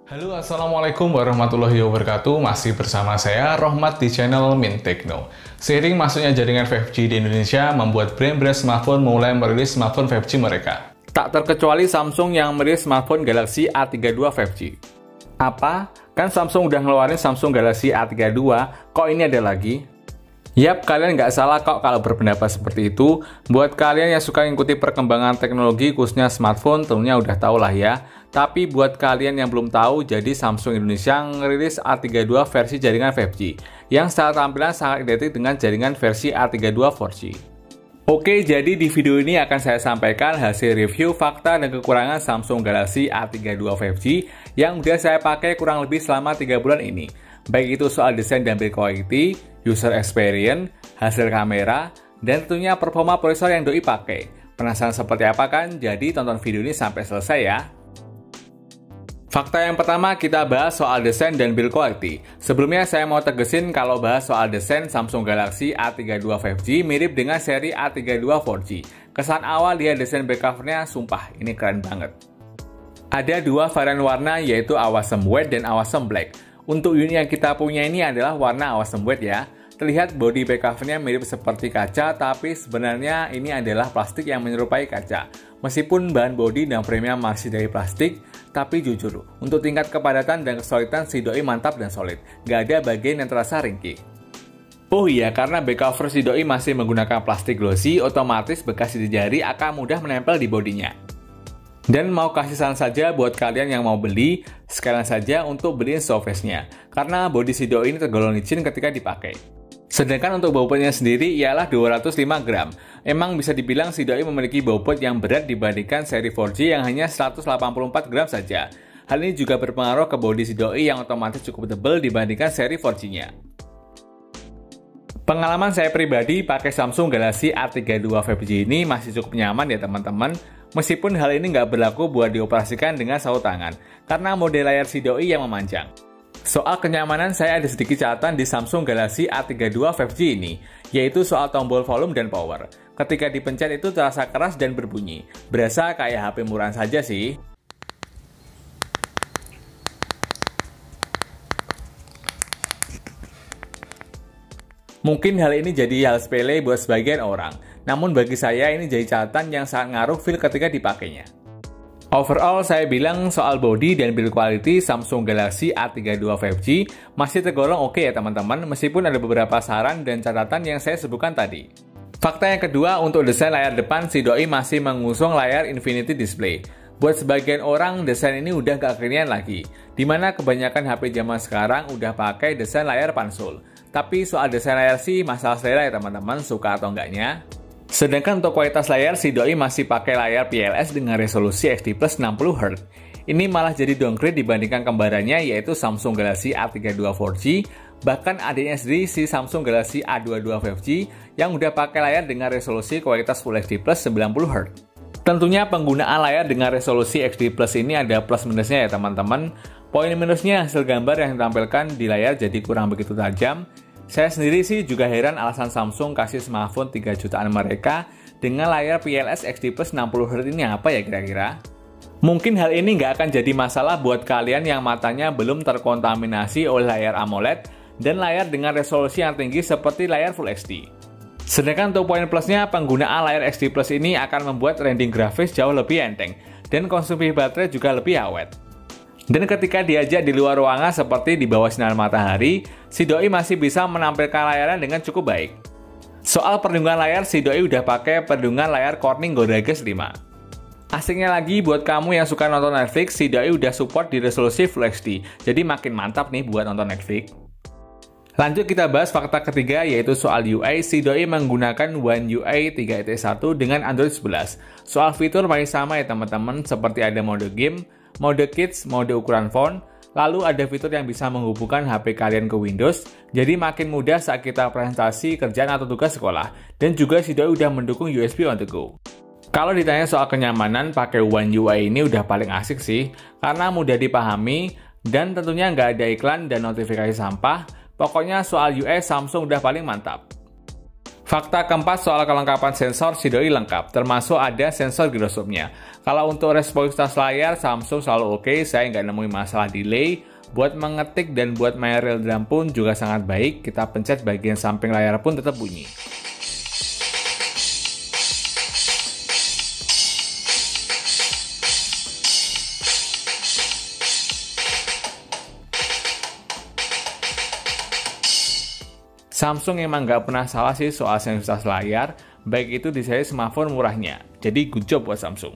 Halo, Assalamualaikum warahmatullahi wabarakatuh. Masih bersama saya, Rohmat, di channel Min Tekno. Seiring masuknya jaringan 5G di Indonesia, membuat brand-brand smartphone mulai merilis smartphone 5G mereka. Tak terkecuali Samsung yang merilis smartphone Galaxy A32 5G. Apa? Kan Samsung udah ngeluarin Samsung Galaxy A32, kok ini ada lagi? Yap, kalian nggak salah kok kalau berpendapat seperti itu. Buat kalian yang suka ngikuti perkembangan teknologi, khususnya smartphone, tentunya udah tau lah ya. Tapi buat kalian yang belum tahu, jadi Samsung Indonesia ngerilis A32 versi jaringan 5G, yang secara tampilan sangat identik dengan jaringan versi A32 4G. Oke, jadi di video ini akan saya sampaikan hasil review, fakta, dan kekurangan Samsung Galaxy A32 5G yang udah saya pakai kurang lebih selama 3 bulan ini. Baik itu soal desain dan build quality, user experience, hasil kamera, dan tentunya performa prosesor yang doi pakai. Penasaran seperti apa kan? Jadi tonton video ini sampai selesai ya. Fakta yang pertama, kita bahas soal desain dan build quality. Sebelumnya saya mau tegesin kalau bahas soal desain, Samsung Galaxy A32 5G mirip dengan seri A32 4G. Kesan awal lihat desain back covernya, sumpah ini keren banget. Ada dua varian warna, yaitu Awesome White dan Awesome Black. Untuk unit yang kita punya ini adalah warna Awesome White ya. Terlihat body back covernya mirip seperti kaca, tapi sebenarnya ini adalah plastik yang menyerupai kaca. Meskipun bahan body dan frame-nya masih dari plastik, tapi jujur, untuk tingkat kepadatan dan kesolidan si doi mantap dan solid. Gak ada bagian yang terasa ringkih. Oh iya, karena back cover si doi masih menggunakan plastik glossy, otomatis bekas sidik jari akan mudah menempel di bodinya. Dan mau kasih saran saja buat kalian yang mau beli, sekalian saja untuk beliin surface-nya, karena body si doi ini tergolong licin ketika dipakai. Sedangkan untuk bobotnya sendiri ialah 205 gram. Emang bisa dibilang si doi memiliki bobot yang berat dibandingkan seri 4G yang hanya 184 gram saja. Hal ini juga berpengaruh ke bodi si doi yang otomatis cukup tebal dibandingkan seri 4G-nya. Pengalaman saya pribadi pakai Samsung Galaxy A32 5G ini masih cukup nyaman ya teman-teman. Meskipun hal ini nggak berlaku buat dioperasikan dengan saut tangan, karena model layar si doi yang memanjang. Soal kenyamanan, saya ada sedikit catatan di Samsung Galaxy A32 5G ini, yaitu soal tombol volume dan power. Ketika dipencet itu terasa keras dan berbunyi, berasa kayak HP murahan saja sih. Mungkin hal ini jadi hal sepele buat sebagian orang, namun bagi saya ini jadi catatan yang sangat ngaruh feel ketika dipakainya. Overall, saya bilang soal body dan build quality Samsung Galaxy A32 5G masih tergolong oke ya teman-teman, meskipun ada beberapa saran dan catatan yang saya sebutkan tadi. Fakta yang kedua, untuk desain layar depan, si doi masih mengusung layar Infinity Display. Buat sebagian orang, desain ini udah gak kekinian lagi, dimana kebanyakan HP zaman sekarang udah pakai desain layar pansul. Tapi soal desain layar sih masalah selera ya teman-teman, suka atau enggaknya. Sedangkan untuk kualitas layar, si doi masih pakai layar PLS dengan resolusi XD Plus 60Hz. Ini malah jadi downgrade dibandingkan kembarannya, yaitu Samsung Galaxy A32 4G, bahkan adiknya sendiri si Samsung Galaxy A22 5G yang udah pakai layar dengan resolusi kualitas Full HD Plus 90Hz. Tentunya penggunaan layar dengan resolusi XD Plus ini ada plus minusnya ya teman-teman. Poin minusnya hasil gambar yang ditampilkan di layar jadi kurang begitu tajam. Saya sendiri sih juga heran alasan Samsung kasih smartphone 3 jutaan mereka dengan layar PLS XD Plus 60Hz ini apa ya kira-kira? Mungkin hal ini nggak akan jadi masalah buat kalian yang matanya belum terkontaminasi oleh layar AMOLED dan layar dengan resolusi yang tinggi seperti layar Full HD. Sedangkan untuk poin plusnya, penggunaan layar XD Plus ini akan membuat rendering grafis jauh lebih enteng dan konsumsi baterai juga lebih awet. Dan ketika diajak di luar ruangan seperti di bawah sinar matahari, si doi masih bisa menampilkan layarnya dengan cukup baik. Soal perlindungan layar, si doi udah pakai perlindungan layar Corning Gorilla Glass 5. Asiknya lagi buat kamu yang suka nonton Netflix, si doi udah support di resolusi Full HD, jadi makin mantap nih buat nonton Netflix. Lanjut kita bahas fakta ketiga, yaitu soal UI. Si doi menggunakan One UI 3.1 dengan Android 11. Soal fitur masih sama ya teman-teman, seperti ada mode game, mode kids, mode ukuran font, lalu ada fitur yang bisa menghubungkan HP kalian ke Windows, jadi makin mudah saat kita presentasi, kerjaan, atau tugas sekolah. Dan juga si doi udah mendukung USB on the go. Kalau ditanya soal kenyamanan, pakai One UI ini udah paling asik sih, karena mudah dipahami, dan tentunya nggak ada iklan dan notifikasi sampah. Pokoknya soal UI Samsung udah paling mantap. Fakta keempat soal kelengkapan sensor, si doi lengkap, termasuk ada sensor giroscopenya. Kalau untuk responsivitas layar, Samsung selalu oke, saya nggak nemuin masalah delay. Buat mengetik dan buat main real drum pun juga sangat baik, kita pencet bagian samping layar pun tetap bunyi. Samsung emang nggak pernah salah sih soal sensitivitas layar, baik itu di seri smartphone murahnya. Jadi good job buat Samsung.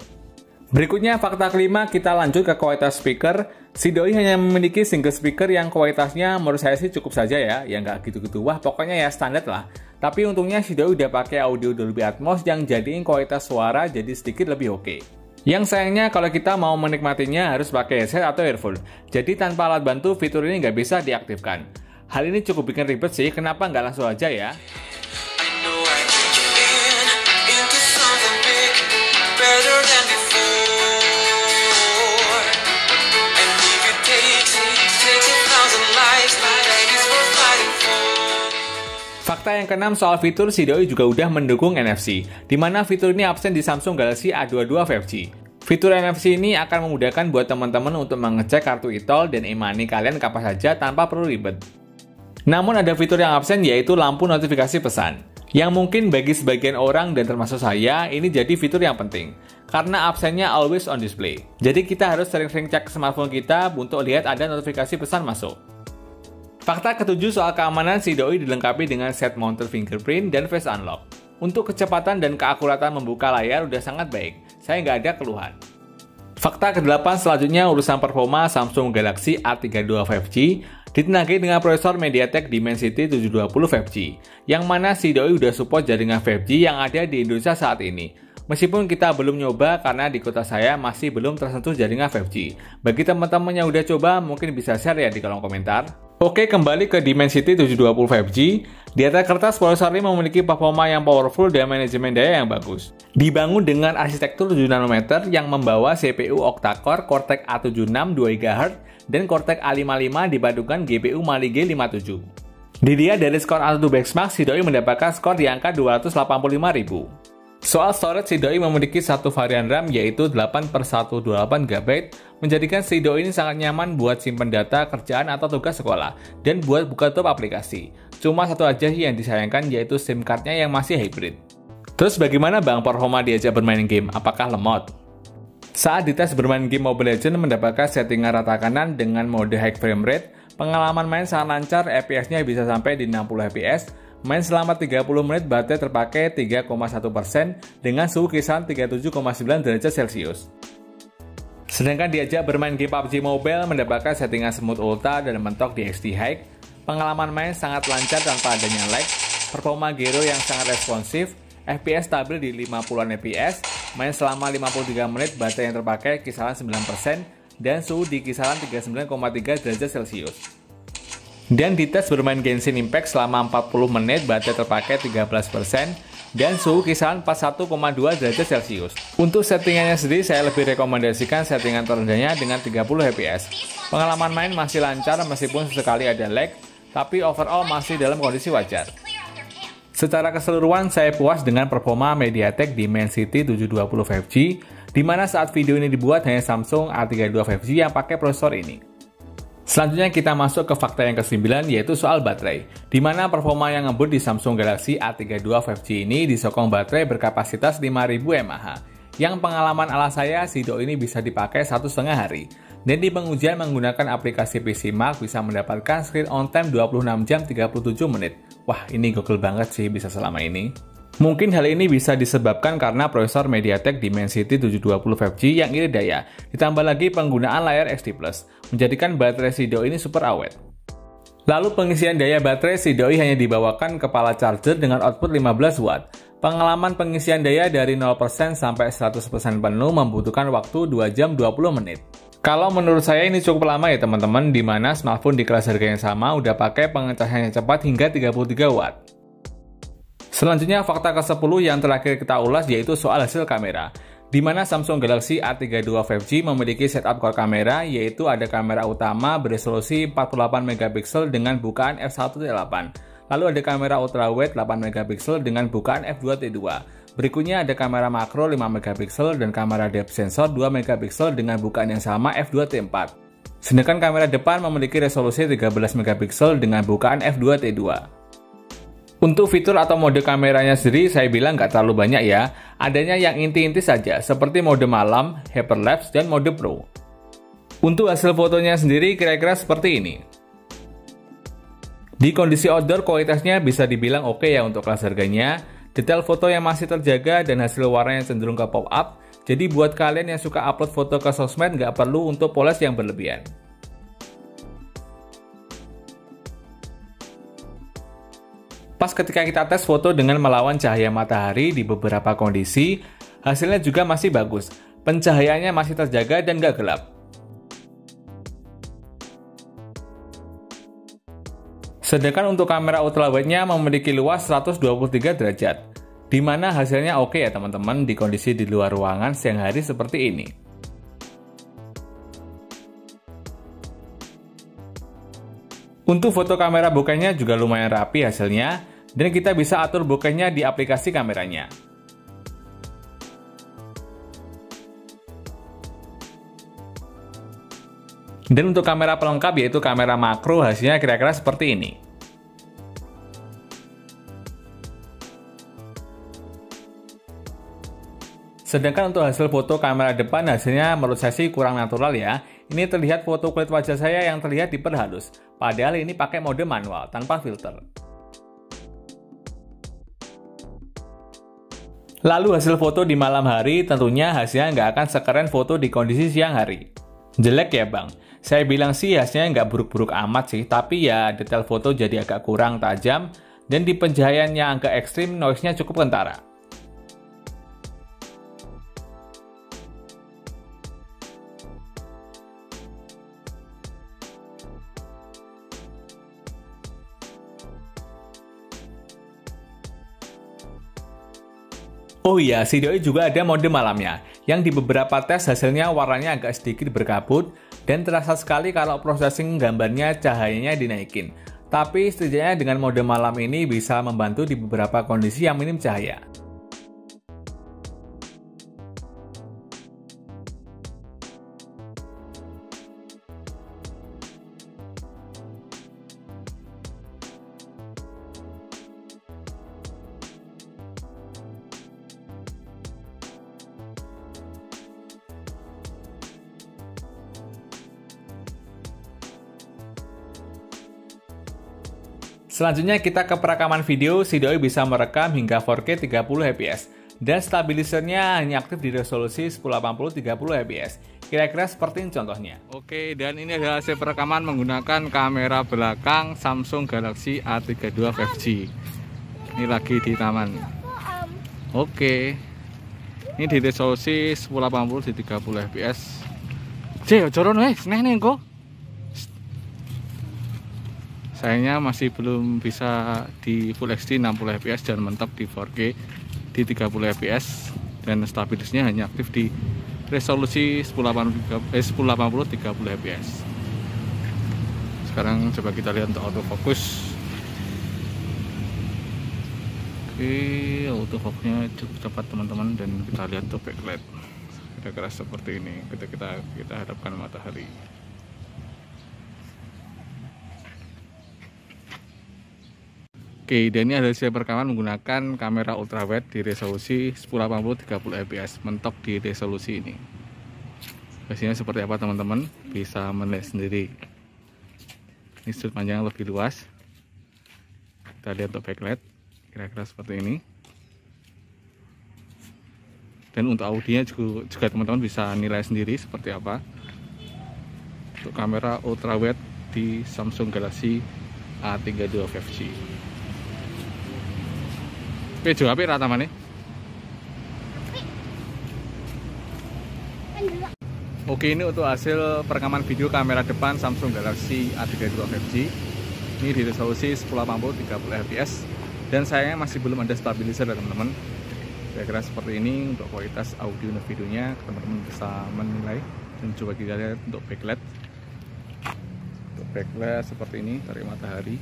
Berikutnya fakta kelima, kita lanjut ke kualitas speaker. Si doi hanya memiliki single speaker yang kualitasnya menurut saya sih cukup saja ya nggak gitu-gitu wah, pokoknya ya standar lah. Tapi untungnya si doi udah pakai audio Dolby Atmos yang jadiin kualitas suara jadi sedikit lebih oke. Yang sayangnya kalau kita mau menikmatinya harus pakai headset atau earphone. Jadi tanpa alat bantu fitur ini nggak bisa diaktifkan. Hal ini cukup bikin ribet sih, kenapa nggak langsung aja ya? Fakta yang keenam soal fitur, si doi juga udah mendukung NFC, di mana fitur ini absen di Samsung Galaxy A22 5G. Fitur NFC ini akan memudahkan buat teman-teman untuk mengecek kartu e-tol dan e-money kalian kapan saja tanpa perlu ribet. Namun ada fitur yang absen yaitu lampu notifikasi pesan, yang mungkin bagi sebagian orang dan termasuk saya ini jadi fitur yang penting, karena absennya always on display. Jadi kita harus sering-sering cek smartphone kita untuk lihat ada notifikasi pesan masuk. Fakta ketujuh soal keamanan, si doi dilengkapi dengan set mounted fingerprint dan face unlock. Untuk kecepatan dan keakuratan membuka layar udah sangat baik, saya nggak ada keluhan. Fakta ke-8 selanjutnya urusan performa Samsung Galaxy A32 5G ditenagai dengan prosesor MediaTek Dimensity 720 5G, yang mana si doi udah support jaringan 5G yang ada di Indonesia saat ini. Meskipun kita belum nyoba karena di kota saya masih belum tersentuh jaringan 5G. Bagi teman-teman yang udah coba mungkin bisa share ya di kolom komentar. Oke, kembali ke Dimensity 720 5G. Di atas kertas, prosesor ini memiliki performa yang powerful dan manajemen daya yang bagus. Dibangun dengan arsitektur 7 nanometer yang membawa CPU octa-core Cortex A76 2 GHz dan Cortex A55 dipadukan GPU Mali G57. Dilihat dari skor Antutu Benchmark, si doi mendapatkan skor di angka 285.000. Soal storage, si doi memiliki satu varian RAM yaitu 8/128 GB, menjadikan si doi ini sangat nyaman buat simpen data, kerjaan atau tugas sekolah, dan buat buka tutup aplikasi. Cuma satu aja yang disayangkan yaitu SIM card-nya yang masih hybrid. Terus bagaimana bang performa diajak bermain game? Apakah lemot? Saat dites bermain game Mobile Legends mendapatkan settingan rata kanan dengan mode high frame rate, pengalaman main sangat lancar, FPS-nya bisa sampai di 60 fps, main selama 30 menit baterai terpakai 3,1% dengan suhu kisaran 37,9 derajat Celcius. Sedangkan diajak bermain game PUBG Mobile mendapatkan settingan smooth ultra dan mentok di XT High, pengalaman main sangat lancar tanpa adanya lag, performa gyro yang sangat responsif, FPS stabil di 50-an fps, main selama 53 menit baterai yang terpakai kisaran 9%, dan suhu di kisaran 39,3 derajat Celcius. Dan di tes bermain Genshin Impact selama 40 menit baterai terpakai 13% dan suhu kisaran 41,2 derajat Celcius. Untuk settingannya sendiri saya lebih rekomendasikan settingan terendahnya dengan 30 fps. Pengalaman main masih lancar meskipun sesekali ada lag, tapi overall masih dalam kondisi wajar. Secara keseluruhan saya puas dengan performa MediaTek Dimensity 720 5G, di mana saat video ini dibuat hanya Samsung A32 5G yang pakai prosesor ini. Selanjutnya kita masuk ke fakta yang ke-9 yaitu soal baterai, di mana performa yang ngebut di Samsung Galaxy A32 5G ini disokong baterai berkapasitas 5000 mAh, yang pengalaman ala saya si doi ini bisa dipakai 1,5 hari, dan di pengujian menggunakan aplikasi PCMark bisa mendapatkan screen on time 26 jam 37 menit. Wah, ini gokil banget sih bisa selama ini. Mungkin hal ini bisa disebabkan karena prosesor MediaTek Dimensity 720 5G yang irit daya, ditambah lagi penggunaan layar XD+, menjadikan baterai si doi ini super awet. Lalu pengisian daya baterai si doi hanya dibawakan kepala charger dengan output 15 watt. Pengalaman pengisian daya dari 0% sampai 100% penuh membutuhkan waktu 2 jam 20 menit. Kalau menurut saya ini cukup lama ya teman-teman, di mana smartphone di kelas harga yang sama udah pakai pengecasan yang cepat hingga 33 watt. Selanjutnya fakta ke-10 yang terakhir kita ulas yaitu soal hasil kamera, di mana Samsung Galaxy A32 5G memiliki setup core kamera yaitu ada kamera utama beresolusi 48 MP dengan bukaan f1.8. Lalu ada kamera ultrawide 8 megapiksel dengan bukaan f2.2. Berikutnya ada kamera makro 5 megapiksel dan kamera depth sensor 2 megapiksel dengan bukaan yang sama f2.4. Sedangkan kamera depan memiliki resolusi 13 megapiksel dengan bukaan f2.2. Untuk fitur atau mode kameranya sendiri saya bilang nggak terlalu banyak ya, adanya yang inti-inti saja seperti mode malam, hyperlapse, dan mode pro. Untuk hasil fotonya sendiri kira-kira seperti ini. Di kondisi outdoor kualitasnya bisa dibilang oke ya untuk kelas harganya, detail foto yang masih terjaga dan hasil warna yang cenderung ke pop-up, jadi buat kalian yang suka upload foto ke sosmed nggak perlu untuk poles yang berlebihan. Pas ketika kita tes foto dengan melawan cahaya matahari di beberapa kondisi, hasilnya juga masih bagus. Pencahayaannya masih terjaga dan nggak gelap. Sedangkan untuk kamera ultrawide-nya memiliki luas 123 derajat, di mana hasilnya oke ya teman-teman di kondisi di luar ruangan siang hari seperti ini. Untuk foto kamera bokehnya juga lumayan rapi hasilnya, dan kita bisa atur bokehnya di aplikasi kameranya. Dan untuk kamera pelengkap yaitu kamera makro hasilnya kira-kira seperti ini. Sedangkan untuk hasil foto kamera depan hasilnya menurut saya sih kurang natural ya. Ini terlihat foto kulit wajah saya yang terlihat diperhalus. Padahal ini pakai mode manual tanpa filter. Lalu hasil foto di malam hari tentunya hasilnya nggak akan sekeren foto di kondisi siang hari. Jelek ya bang? Saya bilang sih hasilnya nggak buruk-buruk amat sih, tapi ya detail foto jadi agak kurang tajam, dan di pencahayaan yang agak ekstrim noise-nya cukup kentara. Oh iya, si doi juga ada mode malamnya, yang di beberapa tes hasilnya warnanya agak sedikit berkabut, dan terasa sekali kalau processing gambarnya cahayanya dinaikin. Tapi setidaknya dengan mode malam ini bisa membantu di beberapa kondisi yang minim cahaya. Selanjutnya kita ke perekaman video, si doi bisa merekam hingga 4K 30 fps dan stabilisernya hanya aktif di resolusi 1080 30 fps. Kira-kira seperti ini contohnya. Oke, dan ini adalah hasil perekaman menggunakan kamera belakang Samsung Galaxy A32 5G. Ini lagi di taman. Oke. Ini di resolusi 1080 di 30 fps. Joron seneng kok. Sayangnya masih belum bisa di Full HD 60 fps dan mentok di 4K di 30 fps, dan stabilisnya hanya aktif di resolusi 1080 30 fps. Sekarang coba kita lihat untuk autofocus. Oke, autofocusnya cukup cepat teman-teman, dan kita lihat untuk backlight kira-kira seperti ini ketika kita hadapkan matahari. Oke, dan ini adalah hasil perekaman menggunakan kamera ultrawide di resolusi 1080 30 fps, mentok di resolusi ini. Hasilnya seperti apa teman-teman? Bisa menilai sendiri. Ini sudut pandangnya lebih luas. Kita lihat untuk backlight, kira-kira seperti ini. Dan untuk audionya juga teman-teman bisa nilai sendiri seperti apa. Untuk kamera ultrawide di Samsung Galaxy A32 5G. Oke, jauh apa rata mana? Oke, ini untuk hasil perekaman video kamera depan Samsung Galaxy A32 5G. Ini di resolusi 1080 30 fps, dan sayangnya masih belum ada stabilizer ya teman-teman. Kira-kira seperti ini untuk kualitas audio dan videonya, teman-teman bisa menilai. Dan coba kita lihat untuk backlight. Untuk backlight seperti ini, tarik matahari.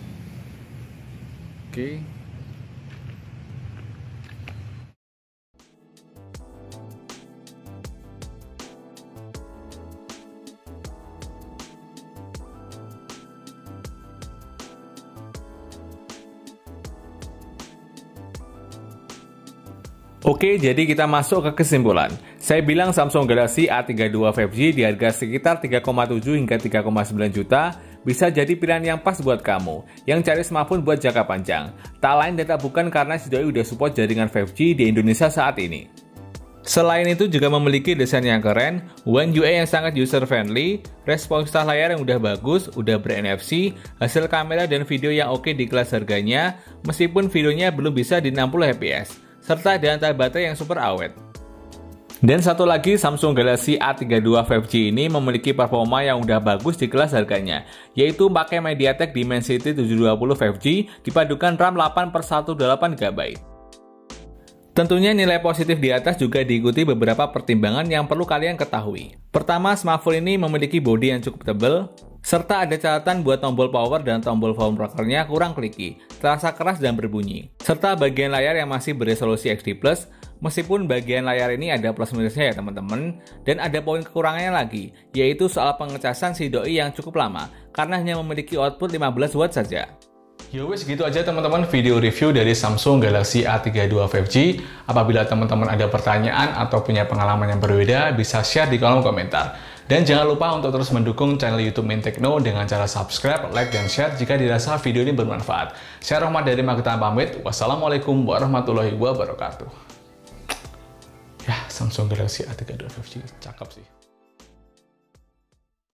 Oke. Oke, jadi kita masuk ke kesimpulan. Saya bilang Samsung Galaxy A32 5G di harga sekitar 3,7 hingga 3,9 juta bisa jadi pilihan yang pas buat kamu yang cari smartphone buat jangka panjang. Tak lain dan tak bukan karena si doi udah support jaringan 5G di Indonesia saat ini. Selain itu juga memiliki desain yang keren, One UI yang sangat user friendly, responsivitas layar yang udah bagus, udah ber-NFC, hasil kamera dan video yang oke di kelas harganya, meskipun videonya belum bisa di 60 fps, serta daya baterai yang super awet. Dan satu lagi, Samsung Galaxy A32 5G ini memiliki performa yang udah bagus di kelas harganya, yaitu pakai MediaTek Dimensity 720 5G dipadukan RAM 8/128GB. Tentunya nilai positif di atas juga diikuti beberapa pertimbangan yang perlu kalian ketahui. Pertama, smartphone ini memiliki bodi yang cukup tebal, serta ada catatan buat tombol power dan tombol volume rockernya kurang kliki, terasa keras dan berbunyi. Serta bagian layar yang masih beresolusi XD+, meskipun bagian layar ini ada plus minusnya ya teman-teman, dan ada poin kekurangannya lagi, yaitu soal pengecasan si doi yang cukup lama, karena hanya memiliki output 15 watt saja. Yowes, gitu aja teman-teman video review dari Samsung Galaxy A32 5G. Apabila teman-teman ada pertanyaan atau punya pengalaman yang berbeda, bisa share di kolom komentar. Dan jangan lupa untuk terus mendukung channel YouTube Mintekno dengan cara subscribe, like, dan share jika dirasa video ini bermanfaat. Saya Rahmat dari Magetan pamit. Wassalamualaikum warahmatullahi wabarakatuh. Ya, Samsung Galaxy A32 5G, cakep sih.